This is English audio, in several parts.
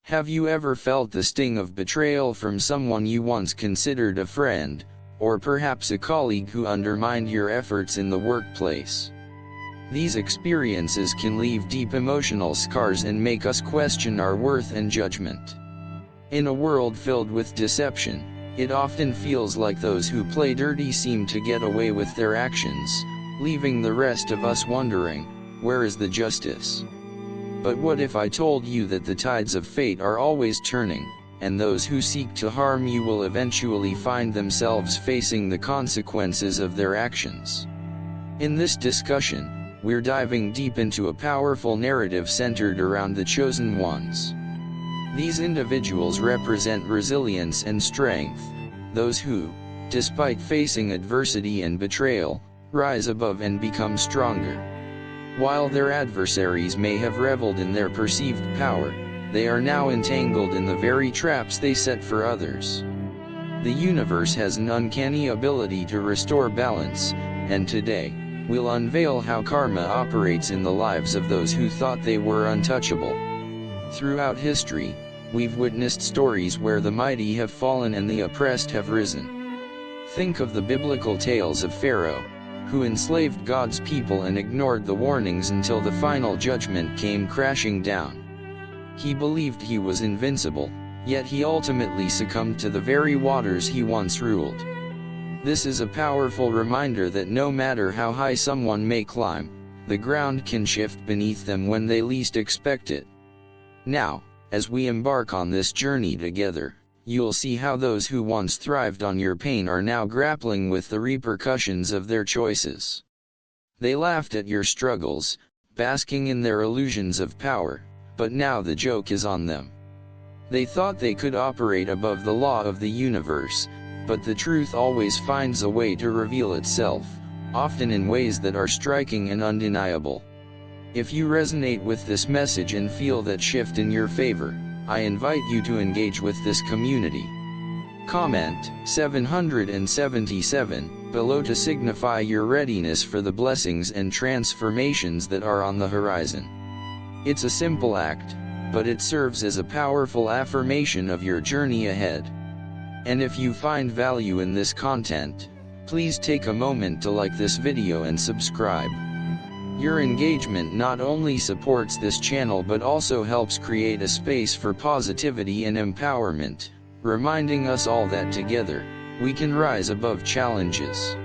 Have you ever felt the sting of betrayal from someone you once considered a friend, or perhaps a colleague who undermined your efforts in the workplace? These experiences can leave deep emotional scars and make us question our worth and judgment. In a world filled with deception, it often feels like those who play dirty seem to get away with their actions, leaving the rest of us wondering, where is the justice? But what if I told you that the tides of fate are always turning, and those who seek to harm you will eventually find themselves facing the consequences of their actions? In this discussion, we're diving deep into a powerful narrative centered around the chosen ones. These individuals represent resilience and strength, those who, despite facing adversity and betrayal, rise above and become stronger. While their adversaries may have reveled in their perceived power, they are now entangled in the very traps they set for others. The universe has an uncanny ability to restore balance, and today, we'll unveil how karma operates in the lives of those who thought they were untouchable. Throughout history, we've witnessed stories where the mighty have fallen and the oppressed have risen. Think of the biblical tales of Pharaoh, who enslaved God's people and ignored the warnings until the final judgment came crashing down. He believed he was invincible, yet he ultimately succumbed to the very waters he once ruled. This is a powerful reminder that no matter how high someone may climb, the ground can shift beneath them when they least expect it. Now, as we embark on this journey together, you'll see how those who once thrived on your pain are now grappling with the repercussions of their choices. They laughed at your struggles, basking in their illusions of power, but now the joke is on them. They thought they could operate above the law of the universe, but the truth always finds a way to reveal itself, often in ways that are striking and undeniable. If you resonate with this message and feel that shift in your favor, I invite you to engage with this community. Comment 777 below to signify your readiness for the blessings and transformations that are on the horizon. It's a simple act, but it serves as a powerful affirmation of your journey ahead. And if you find value in this content, please take a moment to like this video and subscribe. Your engagement not only supports this channel but also helps create a space for positivity and empowerment, reminding us all that together, we can rise above challenges.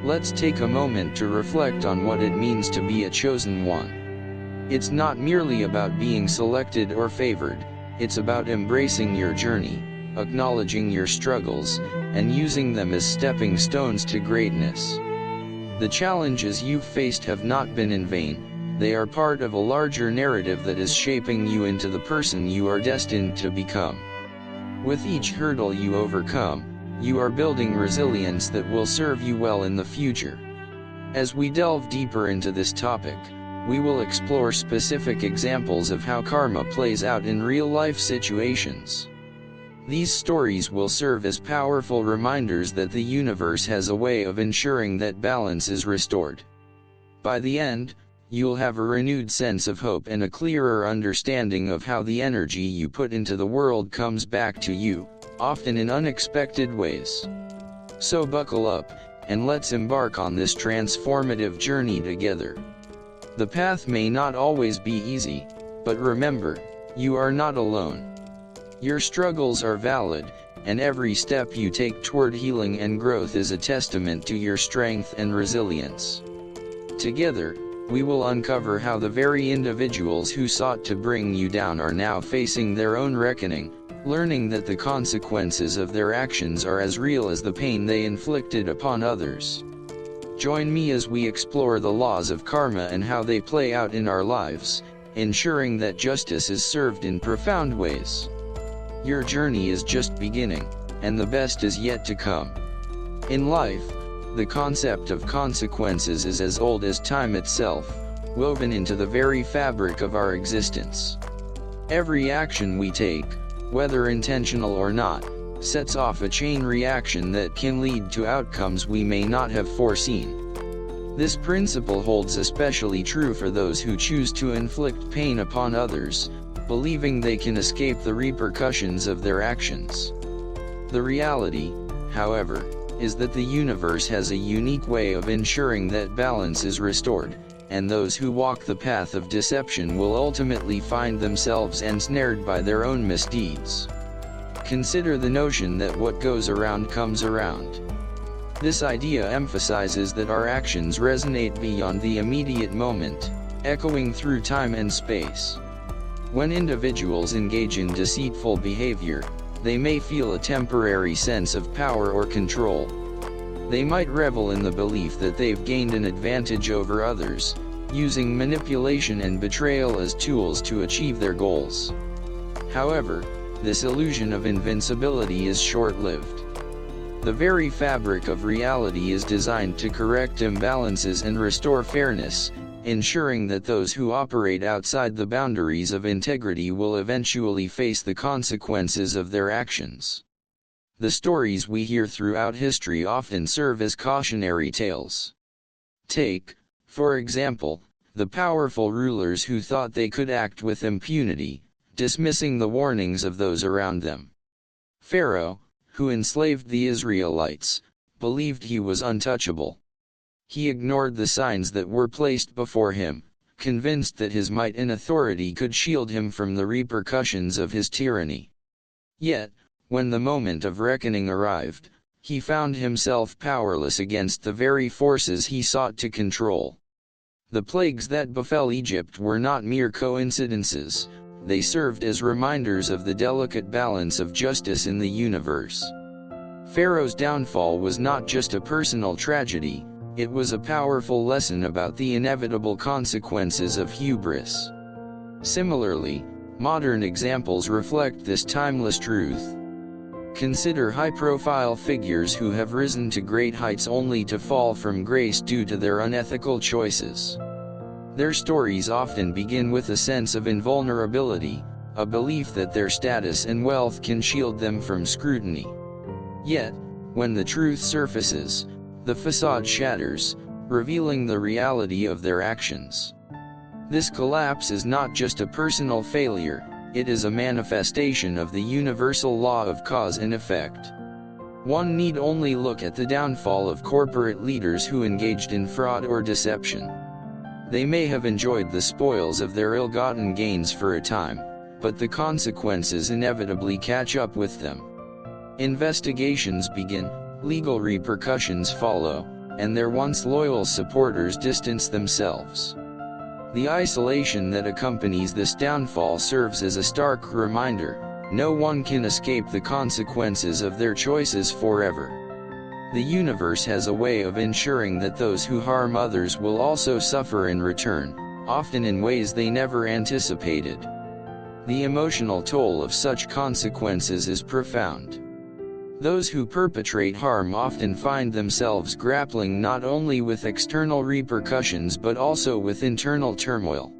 Let's take a moment to reflect on what it means to be a chosen one. It's not merely about being selected or favored, it's about embracing your journey, acknowledging your struggles, and using them as stepping stones to greatness. The challenges you've faced have not been in vain, they are part of a larger narrative that is shaping you into the person you are destined to become. With each hurdle you overcome, you are building resilience that will serve you well in the future. As we delve deeper into this topic, we will explore specific examples of how karma plays out in real-life situations. These stories will serve as powerful reminders that the universe has a way of ensuring that balance is restored. By the end, you'll have a renewed sense of hope and a clearer understanding of how the energy you put into the world comes back to you, often in unexpected ways. So buckle up, and let's embark on this transformative journey together. The path may not always be easy, but remember, you are not alone. Your struggles are valid, and every step you take toward healing and growth is a testament to your strength and resilience. Together, we will uncover how the very individuals who sought to bring you down are now facing their own reckoning, learning that the consequences of their actions are as real as the pain they inflicted upon others. Join me as we explore the laws of karma and how they play out in our lives, ensuring that justice is served in profound ways. Your journey is just beginning, and the best is yet to come. In life, the concept of consequences is as old as time itself, woven into the very fabric of our existence. Every action we take, whether intentional or not, sets off a chain reaction that can lead to outcomes we may not have foreseen. This principle holds especially true for those who choose to inflict pain upon others, believing they can escape the repercussions of their actions. The reality, however, is that the universe has a unique way of ensuring that balance is restored, and those who walk the path of deception will ultimately find themselves ensnared by their own misdeeds. Consider the notion that what goes around comes around. This idea emphasizes that our actions resonate beyond the immediate moment, echoing through time and space. When individuals engage in deceitful behavior, they may feel a temporary sense of power or control. They might revel in the belief that they've gained an advantage over others, using manipulation and betrayal as tools to achieve their goals. However, this illusion of invincibility is short-lived. The very fabric of reality is designed to correct imbalances and restore fairness, ensuring that those who operate outside the boundaries of integrity will eventually face the consequences of their actions. The stories we hear throughout history often serve as cautionary tales. Take, for example, the powerful rulers who thought they could act with impunity, dismissing the warnings of those around them. Pharaoh, who enslaved the Israelites, believed he was untouchable. He ignored the signs that were placed before him, convinced that his might and authority could shield him from the repercussions of his tyranny. Yet, when the moment of reckoning arrived, he found himself powerless against the very forces he sought to control. The plagues that befell Egypt were not mere coincidences, they served as reminders of the delicate balance of justice in the universe. Pharaoh's downfall was not just a personal tragedy, it was a powerful lesson about the inevitable consequences of hubris. Similarly, modern examples reflect this timeless truth. Consider high-profile figures who have risen to great heights only to fall from grace due to their unethical choices. Their stories often begin with a sense of invulnerability, a belief that their status and wealth can shield them from scrutiny. Yet, when the truth surfaces, the facade shatters, revealing the reality of their actions. This collapse is not just a personal failure, it is a manifestation of the universal law of cause and effect. One need only look at the downfall of corporate leaders who engaged in fraud or deception. They may have enjoyed the spoils of their ill-gotten gains for a time, but the consequences inevitably catch up with them. Investigations begin, legal repercussions follow, and their once loyal supporters distance themselves. The isolation that accompanies this downfall serves as a stark reminder: no one can escape the consequences of their choices forever. The universe has a way of ensuring that those who harm others will also suffer in return, often in ways they never anticipated. The emotional toll of such consequences is profound. Those who perpetrate harm often find themselves grappling not only with external repercussions but also with internal turmoil.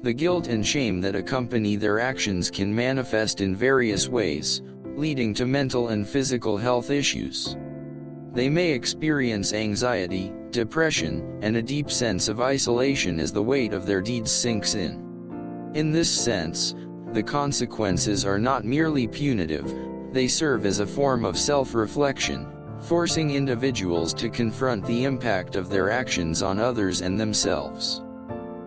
The guilt and shame that accompany their actions can manifest in various ways, leading to mental and physical health issues. They may experience anxiety, depression, and a deep sense of isolation as the weight of their deeds sinks in. In this sense, the consequences are not merely punitive, they serve as a form of self-reflection, forcing individuals to confront the impact of their actions on others and themselves.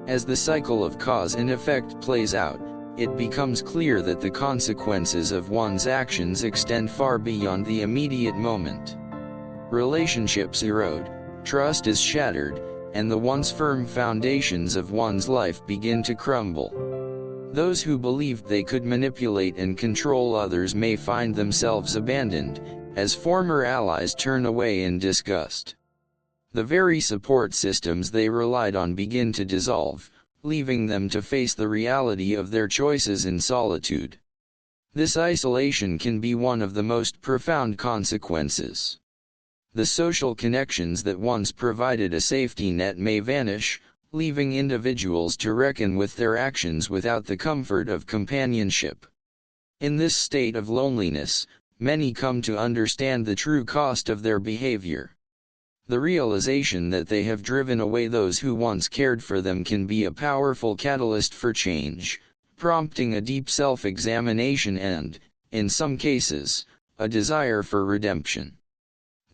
As the cycle of cause and effect plays out, it becomes clear that the consequences of one's actions extend far beyond the immediate moment. Relationships erode, trust is shattered, and the once firm foundations of one's life begin to crumble. Those who believed they could manipulate and control others may find themselves abandoned, as former allies turn away in disgust. The very support systems they relied on begin to dissolve, leaving them to face the reality of their choices in solitude. This isolation can be one of the most profound consequences. The social connections that once provided a safety net may vanish, leaving individuals to reckon with their actions without the comfort of companionship. In this state of loneliness, many come to understand the true cost of their behavior. The realization that they have driven away those who once cared for them can be a powerful catalyst for change, prompting a deep self-examination and, in some cases, a desire for redemption.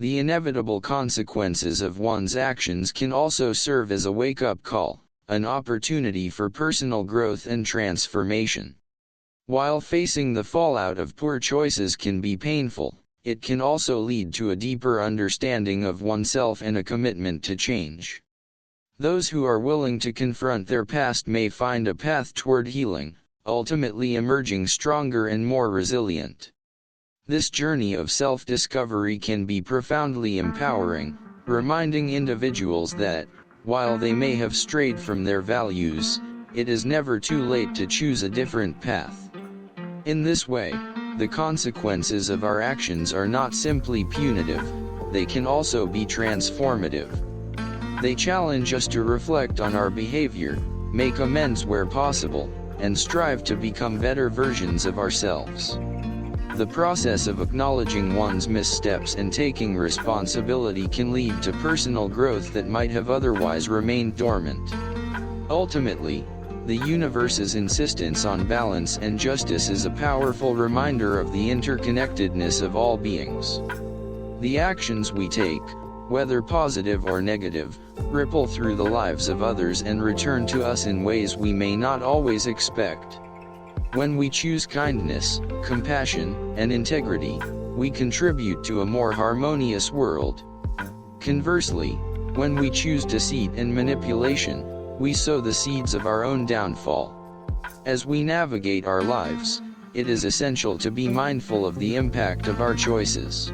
The inevitable consequences of one's actions can also serve as a wake-up call, an opportunity for personal growth and transformation. While facing the fallout of poor choices can be painful, it can also lead to a deeper understanding of oneself and a commitment to change. Those who are willing to confront their past may find a path toward healing, ultimately emerging stronger and more resilient. This journey of self-discovery can be profoundly empowering, reminding individuals that, while they may have strayed from their values, it is never too late to choose a different path. In this way, the consequences of our actions are not simply punitive, they can also be transformative. They challenge us to reflect on our behavior, make amends where possible, and strive to become better versions of ourselves. The process of acknowledging one's missteps and taking responsibility can lead to personal growth that might have otherwise remained dormant. Ultimately, the universe's insistence on balance and justice is a powerful reminder of the interconnectedness of all beings. The actions we take, whether positive or negative, ripple through the lives of others and return to us in ways we may not always expect. When we choose kindness, compassion, and integrity, we contribute to a more harmonious world. Conversely, when we choose deceit and manipulation, we sow the seeds of our own downfall. As we navigate our lives, it is essential to be mindful of the impact of our choices.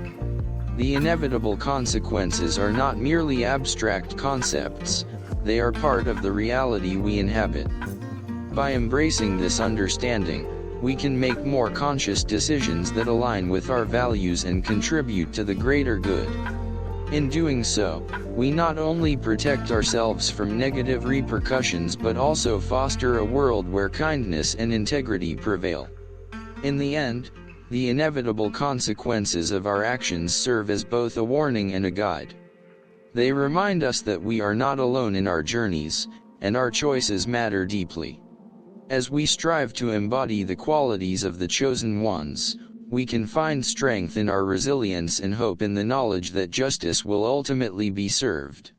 The inevitable consequences are not merely abstract concepts, they are part of the reality we inhabit. By embracing this understanding, we can make more conscious decisions that align with our values and contribute to the greater good. In doing so, we not only protect ourselves from negative repercussions but also foster a world where kindness and integrity prevail. In the end, the inevitable consequences of our actions serve as both a warning and a guide. They remind us that we are not alone in our journeys, and our choices matter deeply. As we strive to embody the qualities of the chosen ones, we can find strength in our resilience and hope in the knowledge that justice will ultimately be served.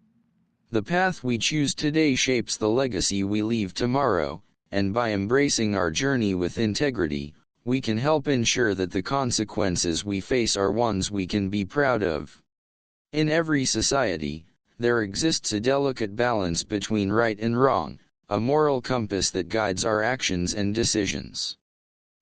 The path we choose today shapes the legacy we leave tomorrow, and by embracing our journey with integrity, we can help ensure that the consequences we face are ones we can be proud of. In every society, there exists a delicate balance between right and wrong, a moral compass that guides our actions and decisions.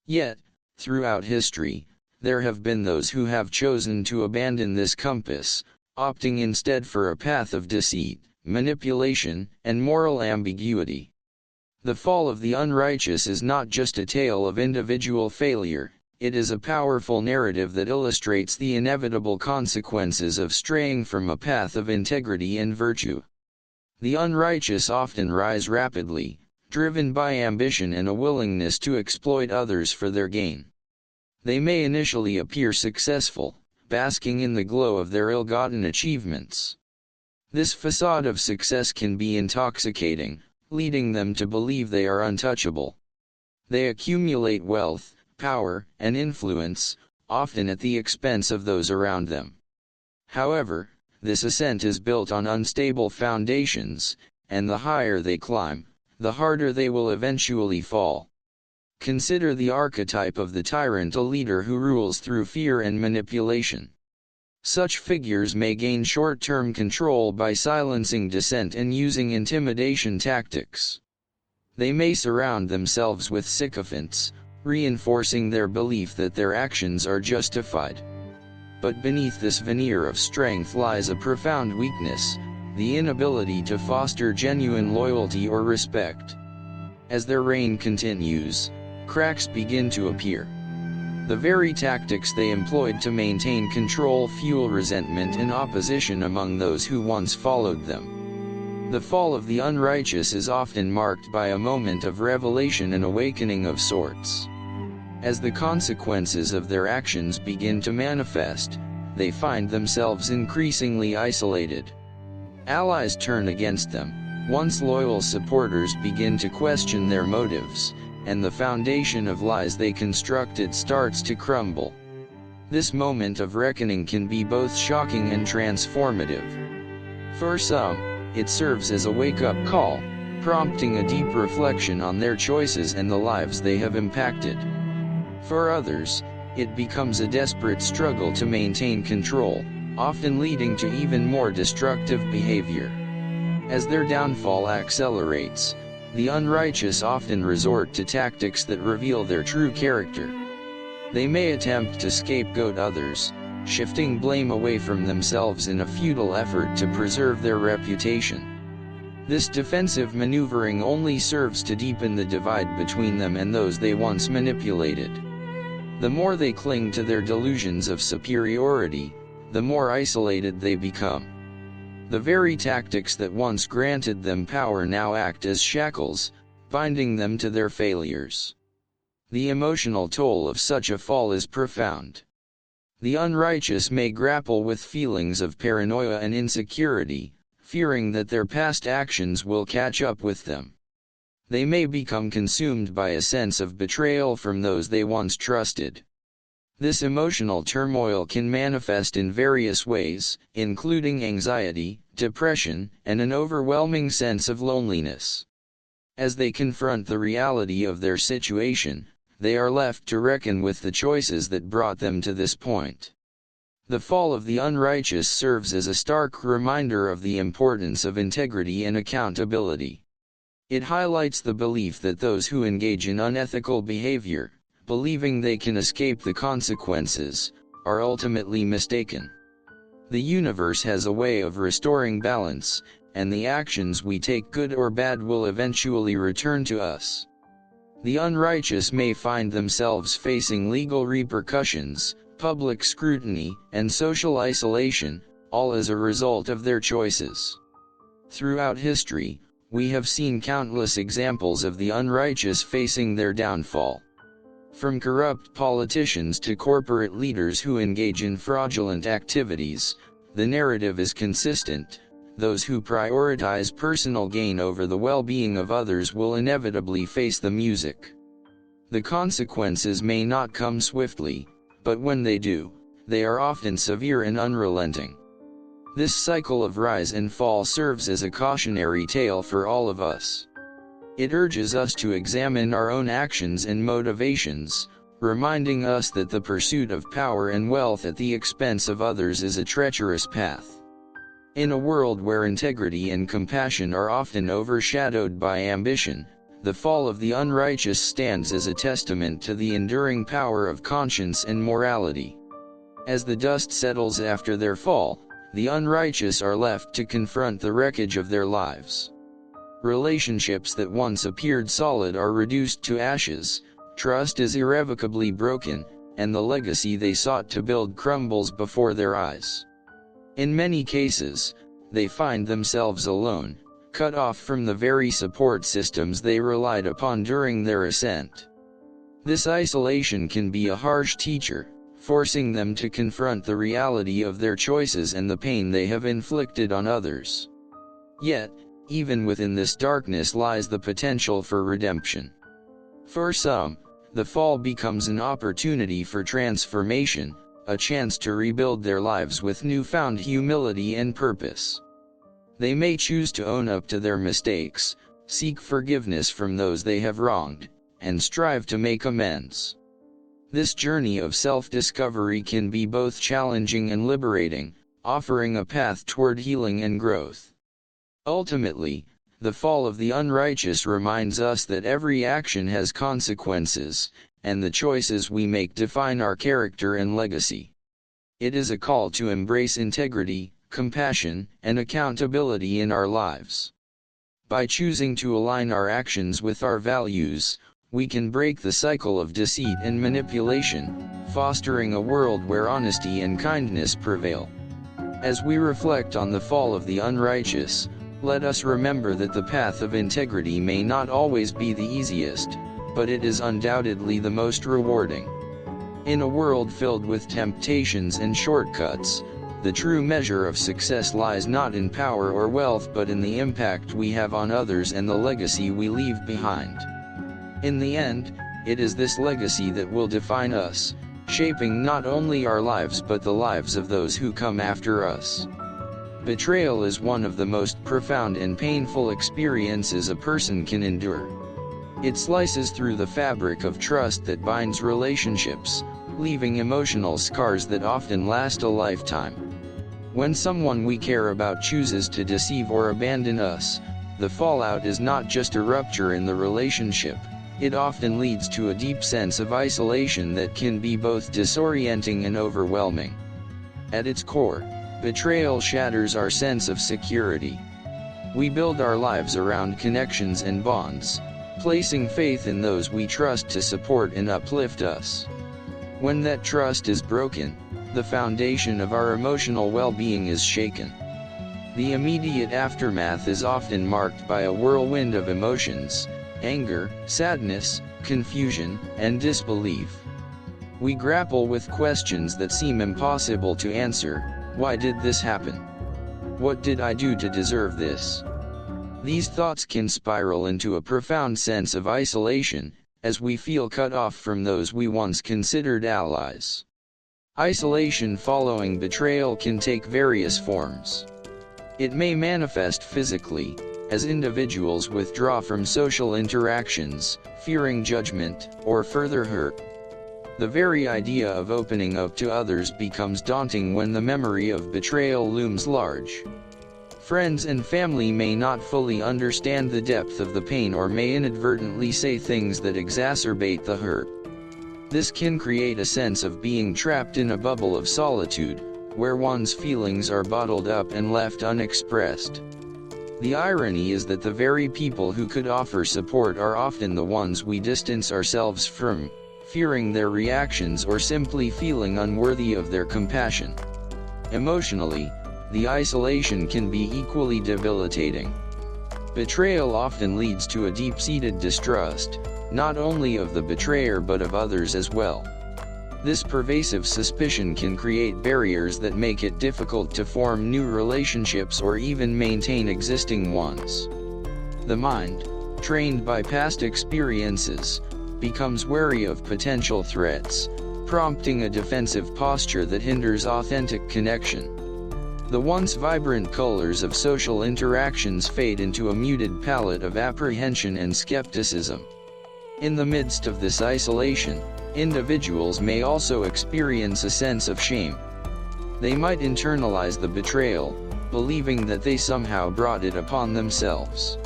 Yet, throughout history, there have been those who have chosen to abandon this compass, opting instead for a path of deceit, manipulation, and moral ambiguity. The fall of the unrighteous is not just a tale of individual failure, it is a powerful narrative that illustrates the inevitable consequences of straying from a path of integrity and virtue. The unrighteous often rise rapidly, driven by ambition and a willingness to exploit others for their gain. They may initially appear successful, basking in the glow of their ill-gotten achievements. This facade of success can be intoxicating, leading them to believe they are untouchable. They accumulate wealth, power, and influence, often at the expense of those around them. However, this ascent is built on unstable foundations, and the higher they climb, the harder they will eventually fall. Consider the archetype of the tyrant, a leader who rules through fear and manipulation. Such figures may gain short-term control by silencing dissent and using intimidation tactics. They may surround themselves with sycophants, reinforcing their belief that their actions are justified. But beneath this veneer of strength lies a profound weakness, the inability to foster genuine loyalty or respect. As their reign continues, cracks begin to appear. The very tactics they employed to maintain control fuel resentment and opposition among those who once followed them. The fall of the unrighteous is often marked by a moment of revelation and awakening of sorts. As the consequences of their actions begin to manifest, they find themselves increasingly isolated. Allies turn against them, once loyal supporters begin to question their motives, and the foundation of lies they constructed starts to crumble. This moment of reckoning can be both shocking and transformative. For some, it serves as a wake-up call, prompting a deep reflection on their choices and the lives they have impacted. For others, it becomes a desperate struggle to maintain control, often leading to even more destructive behavior. As their downfall accelerates, the unrighteous often resort to tactics that reveal their true character. They may attempt to scapegoat others, shifting blame away from themselves in a futile effort to preserve their reputation. This defensive maneuvering only serves to deepen the divide between them and those they once manipulated. The more they cling to their delusions of superiority, the more isolated they become. The very tactics that once granted them power now act as shackles, binding them to their failures. The emotional toll of such a fall is profound. The unrighteous may grapple with feelings of paranoia and insecurity, fearing that their past actions will catch up with them. They may become consumed by a sense of betrayal from those they once trusted. This emotional turmoil can manifest in various ways, including anxiety, depression, and an overwhelming sense of loneliness. As they confront the reality of their situation, they are left to reckon with the choices that brought them to this point. The fall of the unrighteous serves as a stark reminder of the importance of integrity and accountability. It highlights the belief that those who engage in unethical behavior, believing they can escape the consequences, are ultimately mistaken. The universe has a way of restoring balance, and the actions we take, good or bad, will eventually return to us. The unrighteous may find themselves facing legal repercussions, public scrutiny, and social isolation, all as a result of their choices. Throughout history, we have seen countless examples of the unrighteous facing their downfall. From corrupt politicians to corporate leaders who engage in fraudulent activities, the narrative is consistent: those who prioritize personal gain over the well-being of others will inevitably face the music. The consequences may not come swiftly, but when they do, they are often severe and unrelenting. This cycle of rise and fall serves as a cautionary tale for all of us. It urges us to examine our own actions and motivations, reminding us that the pursuit of power and wealth at the expense of others is a treacherous path. In a world where integrity and compassion are often overshadowed by ambition, the fall of the unrighteous stands as a testament to the enduring power of conscience and morality. As the dust settles after their fall, the unrighteous are left to confront the wreckage of their lives. Relationships that once appeared solid are reduced to ashes, trust is irrevocably broken, and the legacy they sought to build crumbles before their eyes. In many cases, they find themselves alone, cut off from the very support systems they relied upon during their ascent. This isolation can be a harsh teacher, forcing them to confront the reality of their choices and the pain they have inflicted on others. Yet, even within this darkness lies the potential for redemption. For some, the fall becomes an opportunity for transformation, a chance to rebuild their lives with newfound humility and purpose. They may choose to own up to their mistakes, seek forgiveness from those they have wronged, and strive to make amends. This journey of self-discovery can be both challenging and liberating, offering a path toward healing and growth. Ultimately, the fall of the unrighteous reminds us that every action has consequences, and the choices we make define our character and legacy. It is a call to embrace integrity, compassion, and accountability in our lives. By choosing to align our actions with our values, we can break the cycle of deceit and manipulation, fostering a world where honesty and kindness prevail. As we reflect on the fall of the unrighteous, let us remember that the path of integrity may not always be the easiest, but it is undoubtedly the most rewarding. In a world filled with temptations and shortcuts, the true measure of success lies not in power or wealth but in the impact we have on others and the legacy we leave behind. In the end, it is this legacy that will define us, shaping not only our lives but the lives of those who come after us. Betrayal is one of the most profound and painful experiences a person can endure. It slices through the fabric of trust that binds relationships, leaving emotional scars that often last a lifetime. When someone we care about chooses to deceive or abandon us, the fallout is not just a rupture in the relationship. It often leads to a deep sense of isolation that can be both disorienting and overwhelming. At its core, betrayal shatters our sense of security. We build our lives around connections and bonds, placing faith in those we trust to support and uplift us. When that trust is broken, the foundation of our emotional well-being is shaken. The immediate aftermath is often marked by a whirlwind of emotions: anger, sadness, confusion, and disbelief. We grapple with questions that seem impossible to answer. Why did this happen? What did I do to deserve this? These thoughts can spiral into a profound sense of isolation, as we feel cut off from those we once considered allies. Isolation following betrayal can take various forms. It may manifest physically, as individuals withdraw from social interactions, fearing judgment or further hurt. The very idea of opening up to others becomes daunting when the memory of betrayal looms large. Friends and family may not fully understand the depth of the pain or may inadvertently say things that exacerbate the hurt. This can create a sense of being trapped in a bubble of solitude, where one's feelings are bottled up and left unexpressed. The irony is that the very people who could offer support are often the ones we distance ourselves from, fearing their reactions or simply feeling unworthy of their compassion. Emotionally, the isolation can be equally debilitating. Betrayal often leads to a deep-seated distrust, not only of the betrayer but of others as well. This pervasive suspicion can create barriers that make it difficult to form new relationships or even maintain existing ones. The mind, trained by past experiences, becomes wary of potential threats, prompting a defensive posture that hinders authentic connection. The once vibrant colors of social interactions fade into a muted palette of apprehension and skepticism. In the midst of this isolation, individuals may also experience a sense of shame. They might internalize the betrayal, believing that they somehow brought it upon themselves.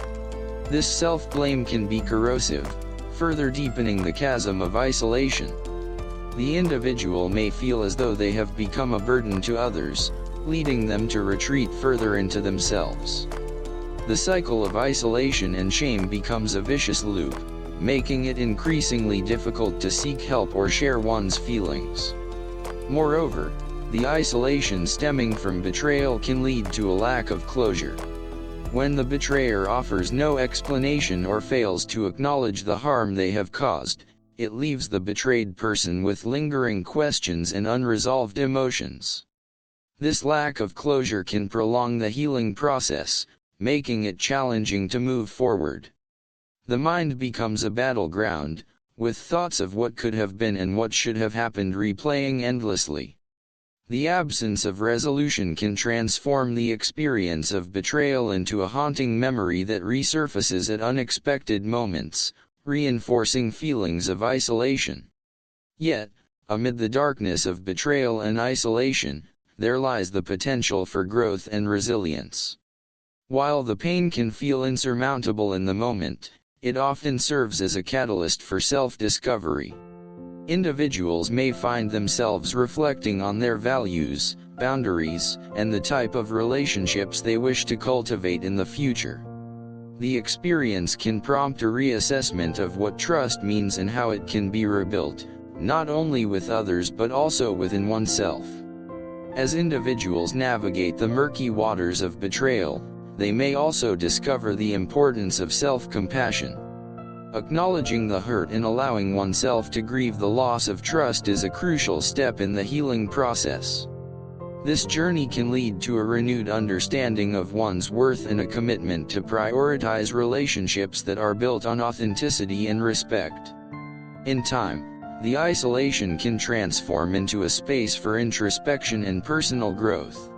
This self-blame can be corrosive, further deepening the chasm of isolation. The individual may feel as though they have become a burden to others, leading them to retreat further into themselves. The cycle of isolation and shame becomes a vicious loop, making it increasingly difficult to seek help or share one's feelings. Moreover, the isolation stemming from betrayal can lead to a lack of closure. When the betrayer offers no explanation or fails to acknowledge the harm they have caused, it leaves the betrayed person with lingering questions and unresolved emotions. This lack of closure can prolong the healing process, making it challenging to move forward. The mind becomes a battleground, with thoughts of what could have been and what should have happened replaying endlessly. The absence of resolution can transform the experience of betrayal into a haunting memory that resurfaces at unexpected moments, reinforcing feelings of isolation. Yet, amid the darkness of betrayal and isolation, there lies the potential for growth and resilience. While the pain can feel insurmountable in the moment, it often serves as a catalyst for self-discovery. Individuals may find themselves reflecting on their values, boundaries, and the type of relationships they wish to cultivate in the future. The experience can prompt a reassessment of what trust means and how it can be rebuilt, not only with others but also within oneself. As individuals navigate the murky waters of betrayal, they may also discover the importance of self-compassion. Acknowledging the hurt and allowing oneself to grieve the loss of trust is a crucial step in the healing process. This journey can lead to a renewed understanding of one's worth and a commitment to prioritize relationships that are built on authenticity and respect. In time, the isolation can transform into a space for introspection and personal growth.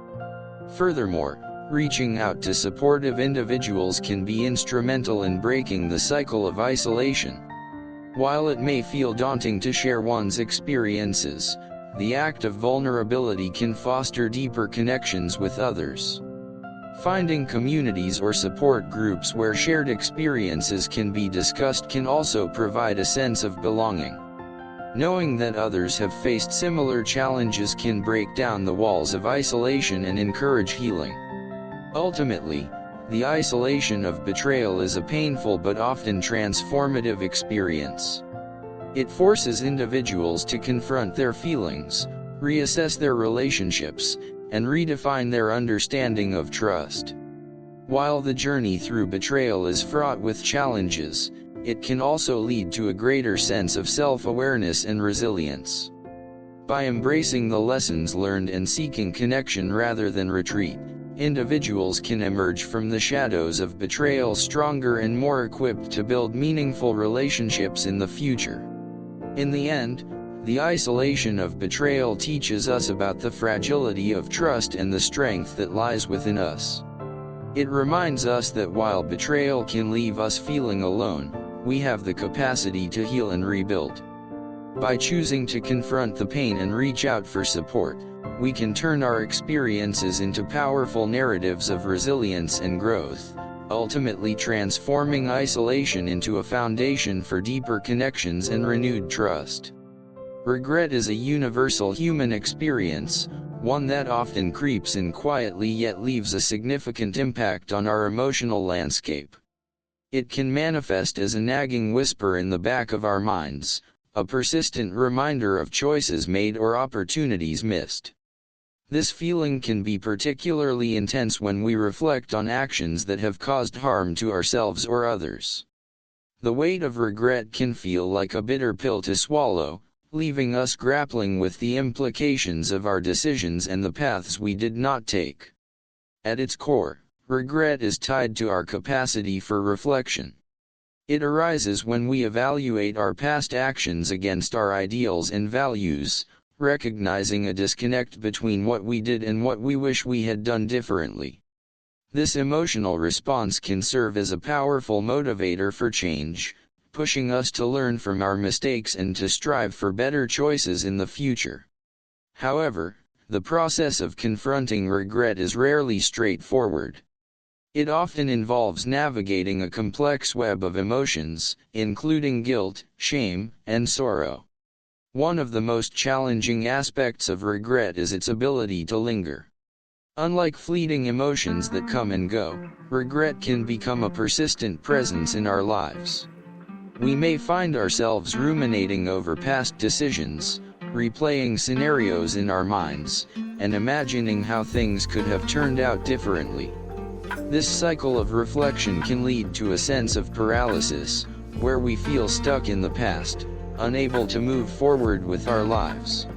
Furthermore, reaching out to supportive individuals can be instrumental in breaking the cycle of isolation. While it may feel daunting to share one's experiences, the act of vulnerability can foster deeper connections with others. Finding communities or support groups where shared experiences can be discussed can also provide a sense of belonging. Knowing that others have faced similar challenges can break down the walls of isolation and encourage healing. Ultimately, the isolation of betrayal is a painful but often transformative experience. It forces individuals to confront their feelings, reassess their relationships, and redefine their understanding of trust. While the journey through betrayal is fraught with challenges, it can also lead to a greater sense of self-awareness and resilience. By embracing the lessons learned and seeking connection rather than retreat, individuals can emerge from the shadows of betrayal stronger and more equipped to build meaningful relationships in the future. In the end, the isolation of betrayal teaches us about the fragility of trust and the strength that lies within us. It reminds us that while betrayal can leave us feeling alone, we have the capacity to heal and rebuild. By choosing to confront the pain and reach out for support, we can turn our experiences into powerful narratives of resilience and growth, ultimately transforming isolation into a foundation for deeper connections and renewed trust. Regret is a universal human experience, one that often creeps in quietly yet leaves a significant impact on our emotional landscape. It can manifest as a nagging whisper in the back of our minds, a persistent reminder of choices made or opportunities missed. This feeling can be particularly intense when we reflect on actions that have caused harm to ourselves or others. The weight of regret can feel like a bitter pill to swallow, leaving us grappling with the implications of our decisions and the paths we did not take. At its core, regret is tied to our capacity for reflection. It arises when we evaluate our past actions against our ideals and values, recognizing a disconnect between what we did and what we wish we had done differently. This emotional response can serve as a powerful motivator for change, pushing us to learn from our mistakes and to strive for better choices in the future. However, the process of confronting regret is rarely straightforward. It often involves navigating a complex web of emotions, including guilt, shame, and sorrow. One of the most challenging aspects of regret is its ability to linger. Unlike fleeting emotions that come and go, regret can become a persistent presence in our lives. We may find ourselves ruminating over past decisions, replaying scenarios in our minds, and imagining how things could have turned out differently. This cycle of reflection can lead to a sense of paralysis, where we feel stuck in the past, unable to move forward with our lives.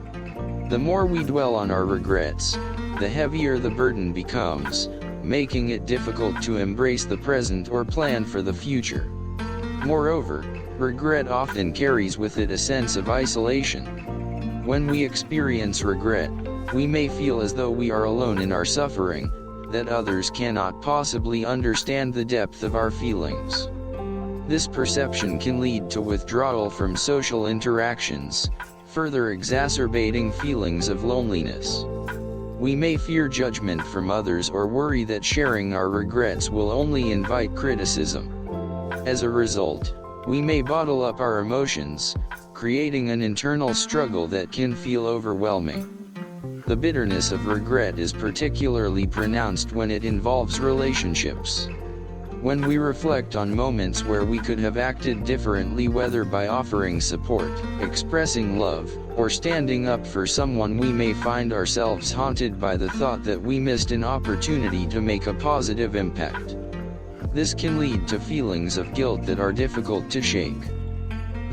The more we dwell on our regrets, the heavier the burden becomes, making it difficult to embrace the present or plan for the future. Moreover, regret often carries with it a sense of isolation. When we experience regret, we may feel as though we are alone in our suffering, that others cannot possibly understand the depth of our feelings. This perception can lead to withdrawal from social interactions, further exacerbating feelings of loneliness. We may fear judgment from others or worry that sharing our regrets will only invite criticism. As a result, we may bottle up our emotions, creating an internal struggle that can feel overwhelming. The bitterness of regret is particularly pronounced when it involves relationships. When we reflect on moments where we could have acted differently, whether by offering support, expressing love, or standing up for someone, we may find ourselves haunted by the thought that we missed an opportunity to make a positive impact. This can lead to feelings of guilt that are difficult to shake.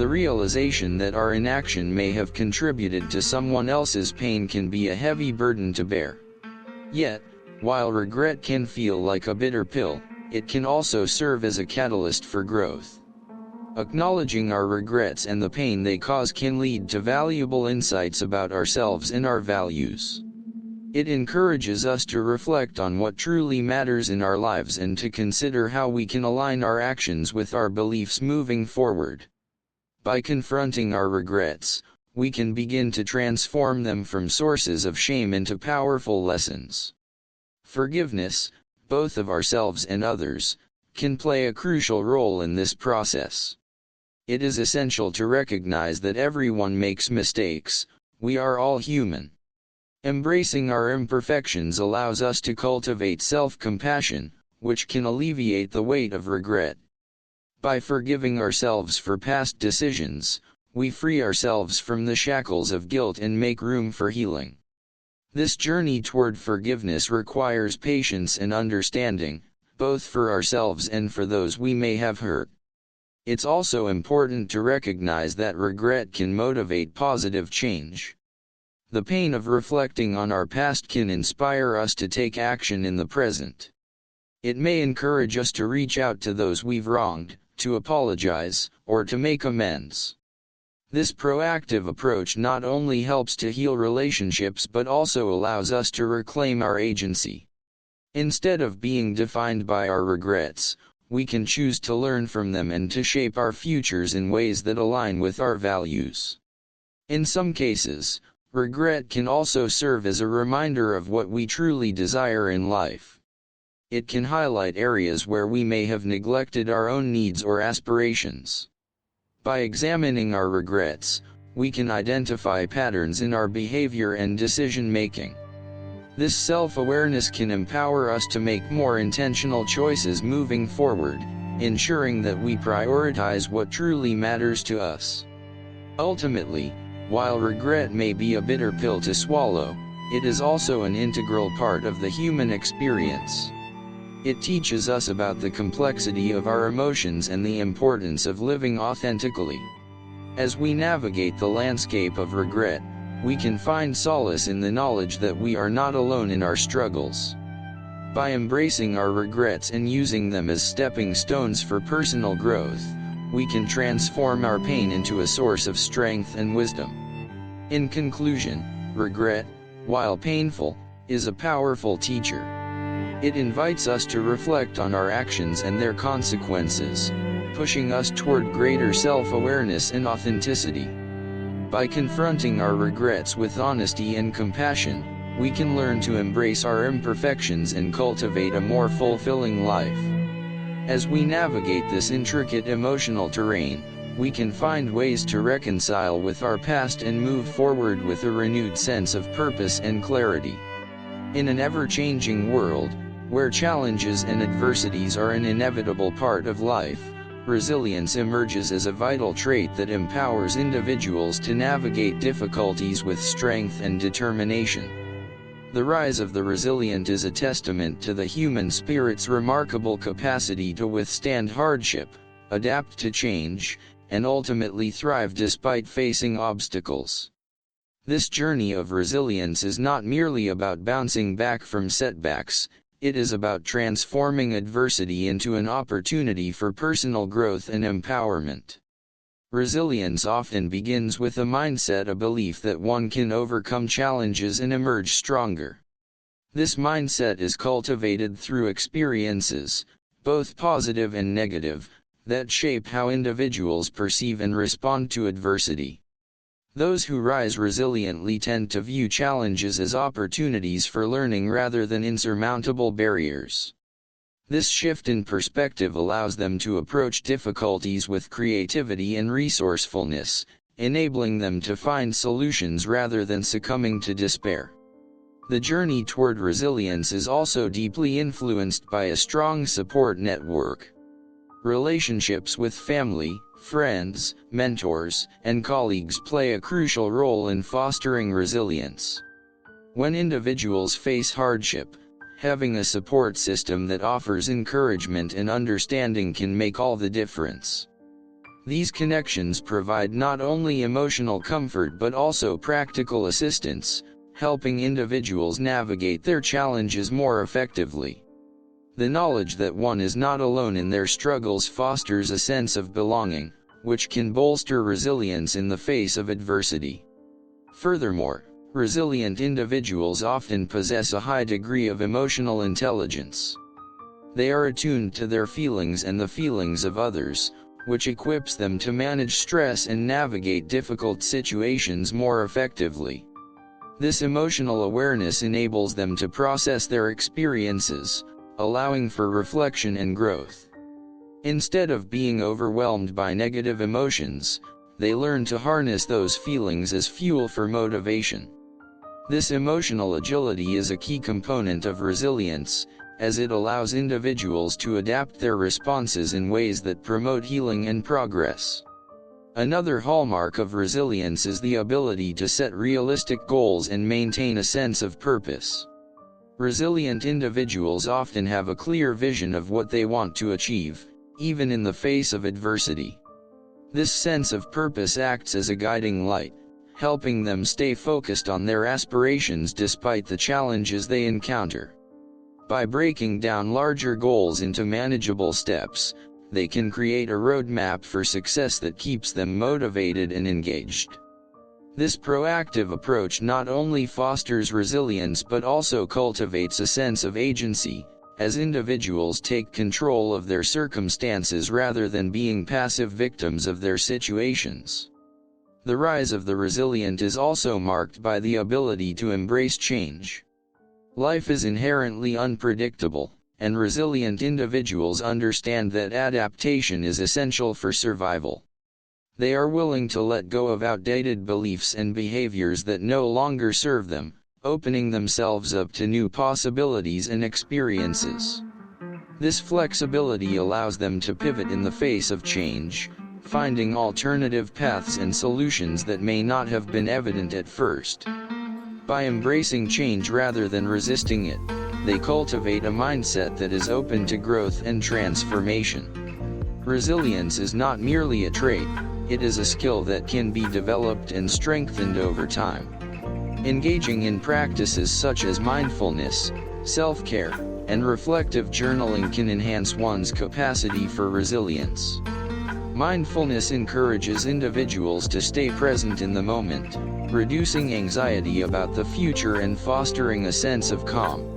The realization that our inaction may have contributed to someone else's pain can be a heavy burden to bear. Yet, while regret can feel like a bitter pill, it can also serve as a catalyst for growth. Acknowledging our regrets and the pain they cause can lead to valuable insights about ourselves and our values. It encourages us to reflect on what truly matters in our lives and to consider how we can align our actions with our beliefs moving forward. By confronting our regrets, we can begin to transform them from sources of shame into powerful lessons. Forgiveness, both of ourselves and others, can play a crucial role in this process. It is essential to recognize that everyone makes mistakes, we are all human. Embracing our imperfections allows us to cultivate self-compassion, which can alleviate the weight of regret. By forgiving ourselves for past decisions, we free ourselves from the shackles of guilt and make room for healing. This journey toward forgiveness requires patience and understanding, both for ourselves and for those we may have hurt. It's also important to recognize that regret can motivate positive change. The pain of reflecting on our past can inspire us to take action in the present. It may encourage us to reach out to those we've wronged, to apologize, or to make amends. This proactive approach not only helps to heal relationships but also allows us to reclaim our agency. Instead of being defined by our regrets, we can choose to learn from them and to shape our futures in ways that align with our values. In some cases, regret can also serve as a reminder of what we truly desire in life. It can highlight areas where we may have neglected our own needs or aspirations. By examining our regrets, we can identify patterns in our behavior and decision-making. This self-awareness can empower us to make more intentional choices moving forward, ensuring that we prioritize what truly matters to us. Ultimately, while regret may be a bitter pill to swallow, it is also an integral part of the human experience. It teaches us about the complexity of our emotions and the importance of living authentically. As we navigate the landscape of regret, we can find solace in the knowledge that we are not alone in our struggles. By embracing our regrets and using them as stepping stones for personal growth, we can transform our pain into a source of strength and wisdom. In conclusion, regret, while painful, is a powerful teacher. It invites us to reflect on our actions and their consequences, pushing us toward greater self-awareness and authenticity. By confronting our regrets with honesty and compassion, we can learn to embrace our imperfections and cultivate a more fulfilling life. As we navigate this intricate emotional terrain, we can find ways to reconcile with our past and move forward with a renewed sense of purpose and clarity. In an ever-changing world, where challenges and adversities are an inevitable part of life, resilience emerges as a vital trait that empowers individuals to navigate difficulties with strength and determination. The rise of the resilient is a testament to the human spirit's remarkable capacity to withstand hardship, adapt to change, and ultimately thrive despite facing obstacles. This journey of resilience is not merely about bouncing back from setbacks, it is about transforming adversity into an opportunity for personal growth and empowerment. Resilience often begins with a mindset, a belief that one can overcome challenges and emerge stronger. This mindset is cultivated through experiences, both positive and negative, that shape how individuals perceive and respond to adversity. Those who rise resiliently tend to view challenges as opportunities for learning rather than insurmountable barriers. This shift in perspective allows them to approach difficulties with creativity and resourcefulness, enabling them to find solutions rather than succumbing to despair. The journey toward resilience is also deeply influenced by a strong support network. Relationships with family, friends, mentors, and colleagues play a crucial role in fostering resilience. When individuals face hardship, having a support system that offers encouragement and understanding can make all the difference. These connections provide not only emotional comfort but also practical assistance, helping individuals navigate their challenges more effectively. The knowledge that one is not alone in their struggles fosters a sense of belonging, which can bolster resilience in the face of adversity. Furthermore, resilient individuals often possess a high degree of emotional intelligence. They are attuned to their feelings and the feelings of others, which equips them to manage stress and navigate difficult situations more effectively. This emotional awareness enables them to process their experiences, allowing for reflection and growth. Instead of being overwhelmed by negative emotions, they learn to harness those feelings as fuel for motivation. This emotional agility is a key component of resilience, as it allows individuals to adapt their responses in ways that promote healing and progress. Another hallmark of resilience is the ability to set realistic goals and maintain a sense of purpose. Resilient individuals often have a clear vision of what they want to achieve, even in the face of adversity. This sense of purpose acts as a guiding light, helping them stay focused on their aspirations despite the challenges they encounter. By breaking down larger goals into manageable steps, they can create a roadmap for success that keeps them motivated and engaged. This proactive approach not only fosters resilience but also cultivates a sense of agency, as individuals take control of their circumstances rather than being passive victims of their situations. The rise of the resilient is also marked by the ability to embrace change. Life is inherently unpredictable, and resilient individuals understand that adaptation is essential for survival. They are willing to let go of outdated beliefs and behaviors that no longer serve them, opening themselves up to new possibilities and experiences. This flexibility allows them to pivot in the face of change, finding alternative paths and solutions that may not have been evident at first. By embracing change rather than resisting it, they cultivate a mindset that is open to growth and transformation. Resilience is not merely a trait, it is a skill that can be developed and strengthened over time. Engaging in practices such as mindfulness, self-care, and reflective journaling can enhance one's capacity for resilience. Mindfulness encourages individuals to stay present in the moment, reducing anxiety about the future and fostering a sense of calm.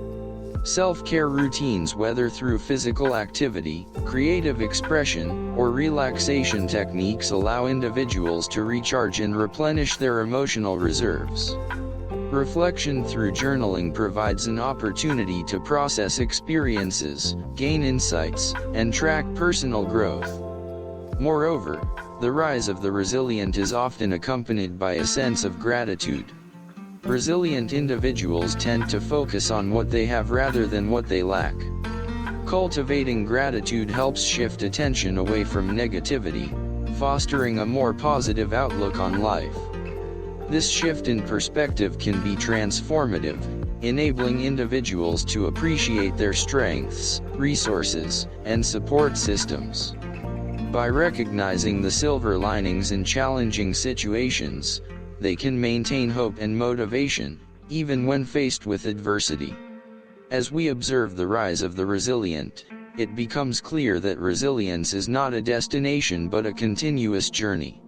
Self-care routines, whether through physical activity, creative expression, or relaxation techniques, allow individuals to recharge and replenish their emotional reserves. Reflection through journaling provides an opportunity to process experiences, gain insights, and track personal growth. Moreover, the rise of the resilient is often accompanied by a sense of gratitude. Resilient individuals tend to focus on what they have rather than what they lack. Cultivating gratitude helps shift attention away from negativity, fostering a more positive outlook on life. This shift in perspective can be transformative, enabling individuals to appreciate their strengths, resources, and support systems. By recognizing the silver linings in challenging situations, they can maintain hope and motivation, even when faced with adversity. As we observe the rise of the resilient, it becomes clear that resilience is not a destination but a continuous journey.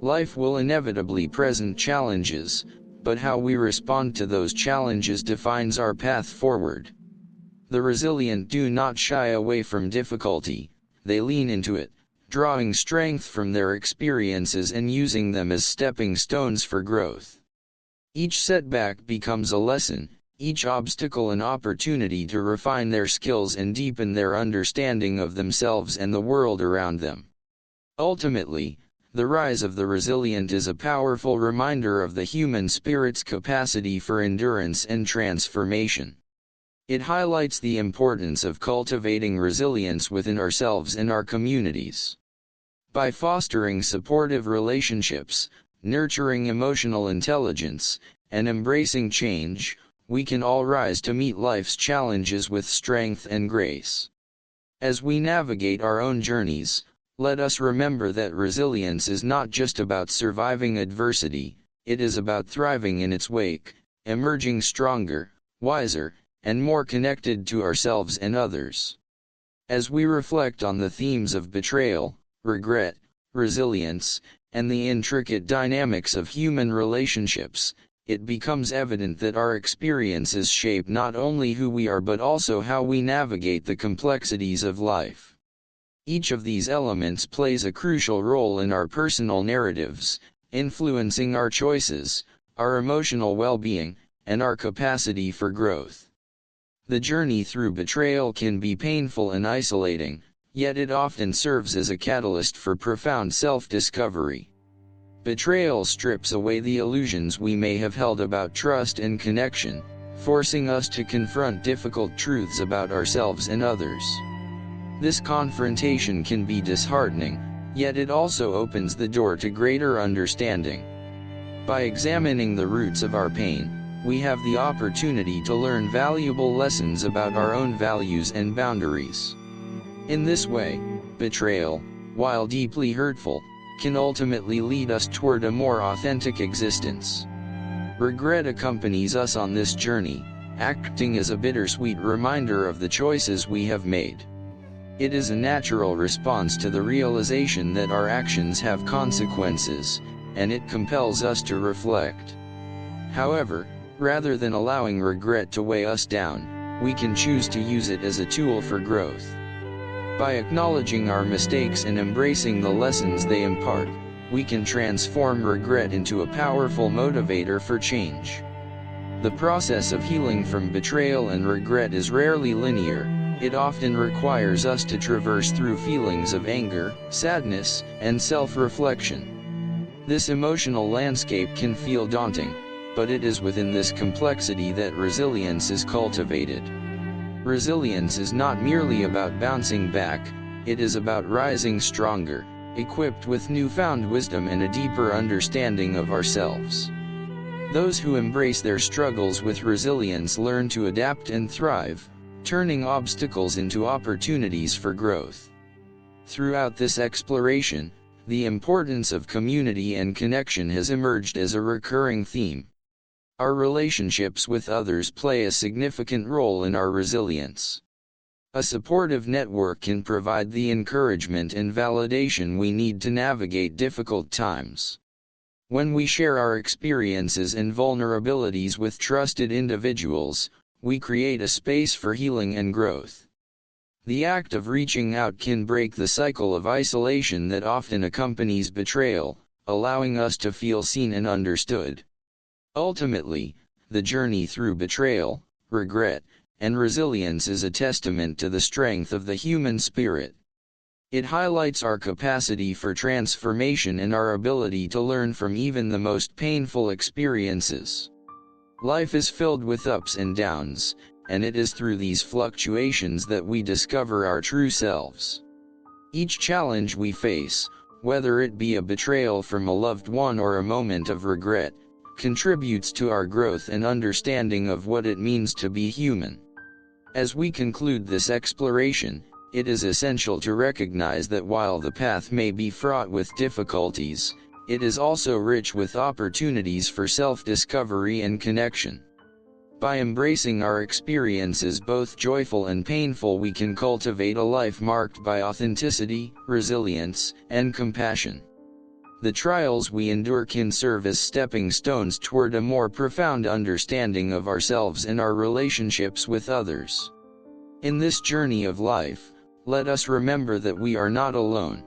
Life will inevitably present challenges, but how we respond to those challenges defines our path forward. The resilient do not shy away from difficulty, they lean into it, drawing strength from their experiences and using them as stepping stones for growth. Each setback becomes a lesson, each obstacle an opportunity to refine their skills and deepen their understanding of themselves and the world around them. Ultimately, the rise of the resilient is a powerful reminder of the human spirit's capacity for endurance and transformation. It highlights the importance of cultivating resilience within ourselves and our communities. By fostering supportive relationships, nurturing emotional intelligence, and embracing change, we can all rise to meet life's challenges with strength and grace. As we navigate our own journeys, let us remember that resilience is not just about surviving adversity, it is about thriving in its wake, emerging stronger, wiser, and more connected to ourselves and others. As we reflect on the themes of betrayal, regret, resilience, and the intricate dynamics of human relationships, it becomes evident that our experiences shape not only who we are but also how we navigate the complexities of life. Each of these elements plays a crucial role in our personal narratives, influencing our choices, our emotional well-being, and our capacity for growth. The journey through betrayal can be painful and isolating, yet it often serves as a catalyst for profound self-discovery. Betrayal strips away the illusions we may have held about trust and connection, forcing us to confront difficult truths about ourselves and others. This confrontation can be disheartening, yet it also opens the door to greater understanding. By examining the roots of our pain, we have the opportunity to learn valuable lessons about our own values and boundaries. In this way, betrayal, while deeply hurtful, can ultimately lead us toward a more authentic existence. Regret accompanies us on this journey, acting as a bittersweet reminder of the choices we have made. It is a natural response to the realization that our actions have consequences, and it compels us to reflect. However, rather than allowing regret to weigh us down, we can choose to use it as a tool for growth. By acknowledging our mistakes and embracing the lessons they impart, we can transform regret into a powerful motivator for change. The process of healing from betrayal and regret is rarely linear. It often requires us to traverse through feelings of anger, sadness, and self-reflection. This emotional landscape can feel daunting, but it is within this complexity that resilience is cultivated. Resilience is not merely about bouncing back, it is about rising stronger, equipped with newfound wisdom and a deeper understanding of ourselves. Those who embrace their struggles with resilience learn to adapt and thrive, turning obstacles into opportunities for growth. Throughout this exploration, the importance of community and connection has emerged as a recurring theme. Our relationships with others play a significant role in our resilience. A supportive network can provide the encouragement and validation we need to navigate difficult times. When we share our experiences and vulnerabilities with trusted individuals, we create a space for healing and growth. The act of reaching out can break the cycle of isolation that often accompanies betrayal, allowing us to feel seen and understood. Ultimately, the journey through betrayal, regret, and resilience is a testament to the strength of the human spirit. It highlights our capacity for transformation and our ability to learn from even the most painful experiences. Life is filled with ups and downs, and it is through these fluctuations that we discover our true selves. Each challenge we face, whether it be a betrayal from a loved one or a moment of regret, contributes to our growth and understanding of what it means to be human. As we conclude this exploration, it is essential to recognize that while the path may be fraught with difficulties, it is also rich with opportunities for self-discovery and connection. By embracing our experiences, both joyful and painful, we can cultivate a life marked by authenticity, resilience, and compassion. The trials we endure can serve as stepping stones toward a more profound understanding of ourselves and our relationships with others. In this journey of life, let us remember that we are not alone.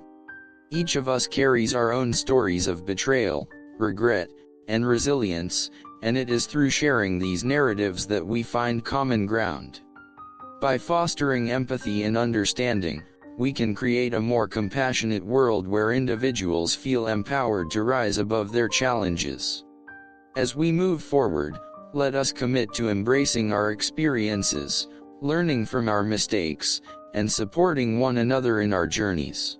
Each of us carries our own stories of betrayal, regret, and resilience, and it is through sharing these narratives that we find common ground. By fostering empathy and understanding, we can create a more compassionate world where individuals feel empowered to rise above their challenges. As we move forward, let us commit to embracing our experiences, learning from our mistakes, and supporting one another in our journeys.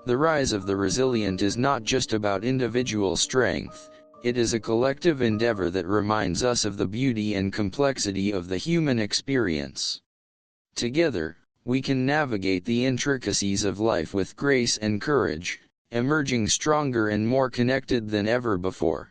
The rise of the resilient is not just about individual strength, it is a collective endeavor that reminds us of the beauty and complexity of the human experience. Together, we can navigate the intricacies of life with grace and courage, emerging stronger and more connected than ever before.